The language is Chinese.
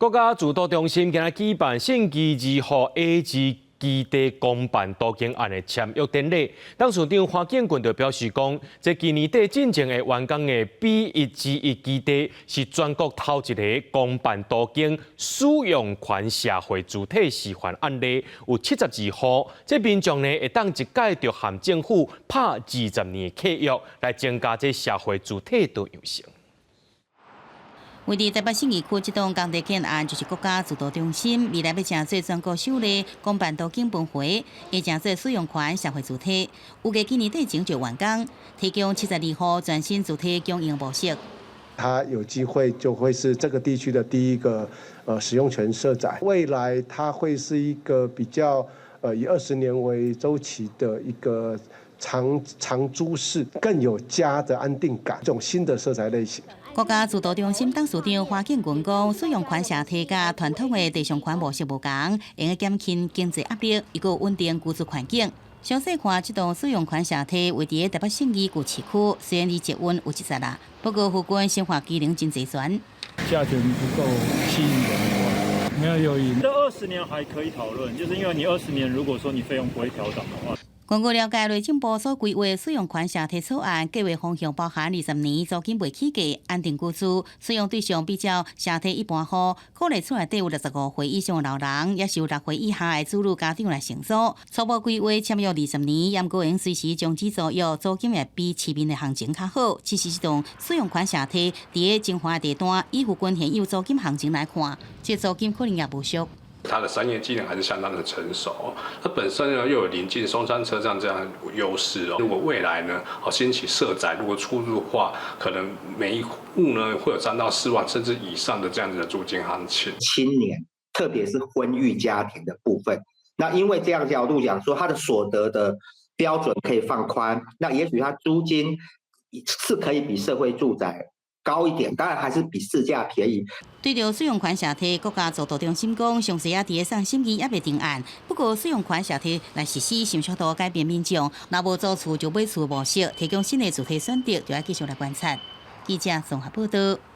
国家自导中心今日举办县基2号 A 级基地公办都更案的签约典礼，董事长黄建群就表示讲，这今年底进行的完工的 B1G1基地是全国头一个公办都更使用权社会主体示范案例，有72户，这民众呢会当一届就和政府拍20年契约，来增加这社会主体多样性。位伫台北信义区这栋工地建案，就是国家自导中心未来要成做全国首例公办都更分会，会成做使用权社会主体。预计今年底前就完工，提供72户全新主体经营模式。它有机会就会是这个地区的第一个使用权社宅，未来它会是一个比较以20年为周期的一个长租式，更有家的安定感，这种新的社宅类型。国家自导中心董事长黄建群讲，使用权社体甲传统的地上权模式无同，用减轻经济压力，一个稳定居住环境。详细看这栋使用权社体位伫台北信义旧市区，虽然离捷运有70啦，不过附近生活机能真齐全。价钱不够吸引人的话，没有诱因。这20年还可以讨论，就是因为你20年如果说你费用不会调涨的话。根据了解，内政部所规划使用权社体草案计划方向包含20年租金袂起价、安定居住，使用对象比较社体一般户，可能厝内底有65岁以上的老人，也是有6岁以下的子女家长来承租。初步规划签约20年，严格用随时将资租约，租金也比市面的行情较好。其实这种使用权社体伫个精华地段，以附近现有租金行情来看，这租金可能也不俗。它的商业机能还是相当的成熟，它本身呢又有临近松山车站这样的优势哦。如果未来呢兴起社宅，如果出入的话，可能每一户呢会有3到4万甚至以上的这样子的租金行情。青年，特别是婚育家庭的部分，那因为这样角度讲说，它的所得的标准可以放宽，那也许它租金是可以比社会住宅高一点，当然还是比市价便宜。对着使用权社体，国家自导中心讲，详细啊伫个上审议也未定案。不过，使用权社体来实施，迅速度改变民众，若无租厝就买厝模式，提供新的主体选择，就要继续来观察。记者综合报道。